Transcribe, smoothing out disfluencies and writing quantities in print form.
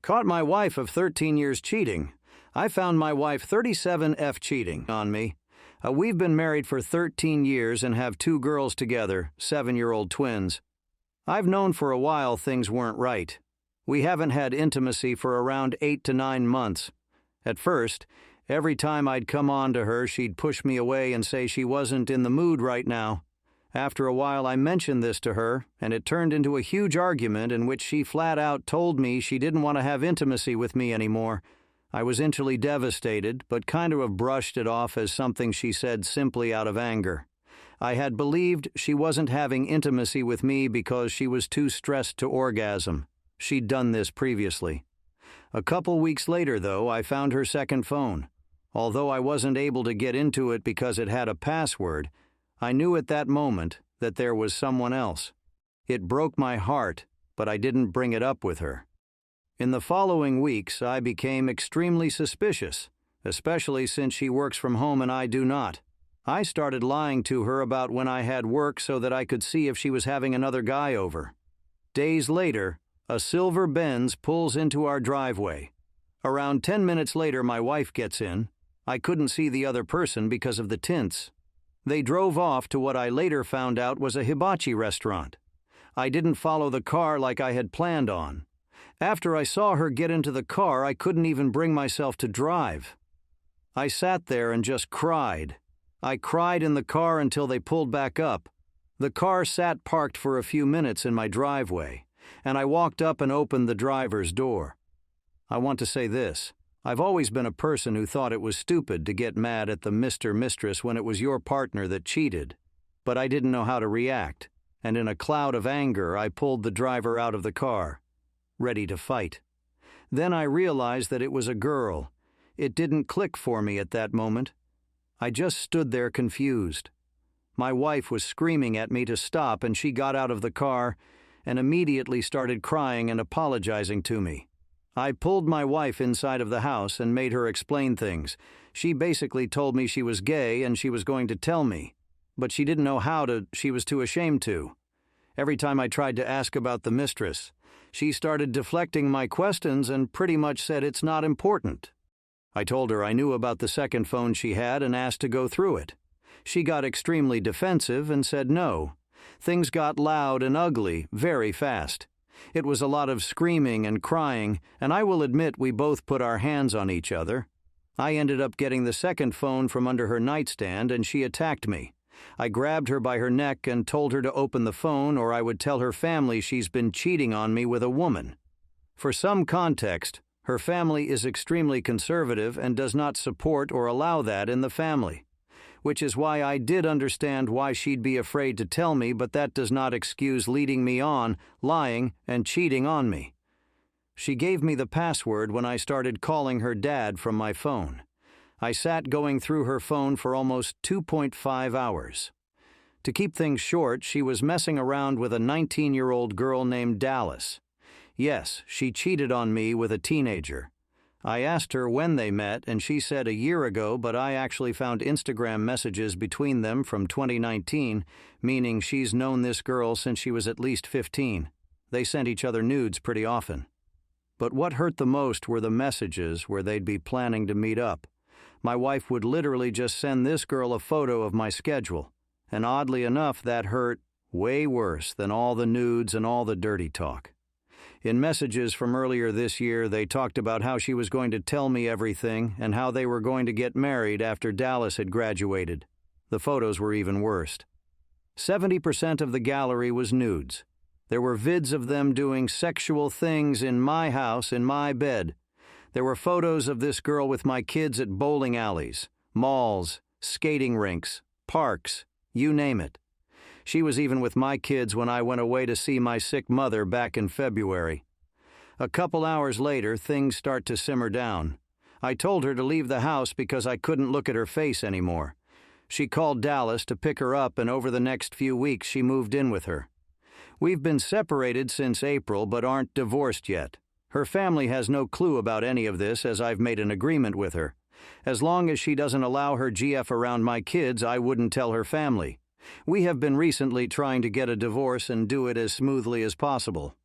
Caught my wife of 13 years cheating. I found my wife 37F cheating on me. We've been married for 13 years and have 2 girls together, 7-year-old twins. I've known for a while things weren't right. We haven't had intimacy for around 8 to 9 months. At first, every time I'd come on to her, she'd push me away and say she wasn't in the mood right now. After a while, I mentioned this to her, and it turned into a huge argument in which she flat out told me she didn't want to have intimacy with me anymore. I was initially devastated, but kind of brushed it off as something she said simply out of anger. I had believed she wasn't having intimacy with me because she was too stressed to orgasm. She'd done this previously. A couple weeks later, though, I found her second phone. Although I wasn't able to get into it because it had a password, I knew at that moment that there was someone else. It broke my heart, but I didn't bring it up with her. In the following weeks, I became extremely suspicious, especially since she works from home and I do not. I started lying to her about when I had work so that I could see if she was having another guy over. Days later, a silver Benz pulls into our driveway. Around 10 minutes later, my wife gets in. I couldn't see the other person because of the tints. They drove off to what I later found out was a hibachi restaurant. I didn't follow the car like I had planned on. After I saw her get into the car, I couldn't even bring myself to drive. I sat there and just cried. I cried in the car until they pulled back up. The car sat parked for a few minutes in my driveway, and I walked up and opened the driver's door. I want to say this. I've always been a person who thought it was stupid to get mad at the Mistress when it was your partner that cheated. But I didn't know how to react, and in a cloud of anger I pulled the driver out of the car, ready to fight. Then I realized that it was a girl. It didn't click for me at that moment. I just stood there confused. My wife was screaming at me to stop, and she got out of the car and immediately started crying and apologizing to me. I pulled my wife inside of the house and made her explain things. She basically told me she was gay and she was going to tell me, but she didn't know how to, she was too ashamed to. Every time I tried to ask about the mistress, she started deflecting my questions and pretty much said it's not important. I told her I knew about the second phone she had and asked to go through it. She got extremely defensive and said no. Things got loud and ugly very fast. It was a lot of screaming and crying, and I will admit we both put our hands on each other. I ended up getting the second phone from under her nightstand, and she attacked me. I grabbed her by her neck and told her to open the phone or I would tell her family she's been cheating on me with a woman. For some context, her family is extremely conservative and does not support or allow that in the family, which is why I did understand why she'd be afraid to tell me, but that does not excuse leading me on, lying, and cheating on me. She gave me the password when I started calling her dad from my phone. I sat going through her phone for almost 2.5 hours. To keep things short, she was messing around with a 19-year-old girl named Dallas. Yes, she cheated on me with a teenager. I asked her when they met, and she said a year ago, but I actually found Instagram messages between them from 2019, meaning she's known this girl since she was at least 15. They sent each other nudes pretty often. But what hurt the most were the messages where they'd be planning to meet up. My wife would literally just send this girl a photo of my schedule, and oddly enough, that hurt way worse than all the nudes and all the dirty talk. In messages from earlier this year, they talked about how she was going to tell me everything and how they were going to get married after Dallas had graduated. The photos were even worse. 70% of the gallery was nudes. There were vids of them doing sexual things in my house, in my bed. There were photos of this girl with my kids at bowling alleys, malls, skating rinks, parks, you name it. She was even with my kids when I went away to see my sick mother back in February. A couple hours later, things start to simmer down. I told her to leave the house because I couldn't look at her face anymore. She called Dallas to pick her up, and over the next few weeks she moved in with her. We've been separated since April but aren't divorced yet. Her family has no clue about any of this as I've made an agreement with her. As long as she doesn't allow her GF around my kids, I wouldn't tell her family. We have been recently trying to get a divorce and do it as smoothly as possible.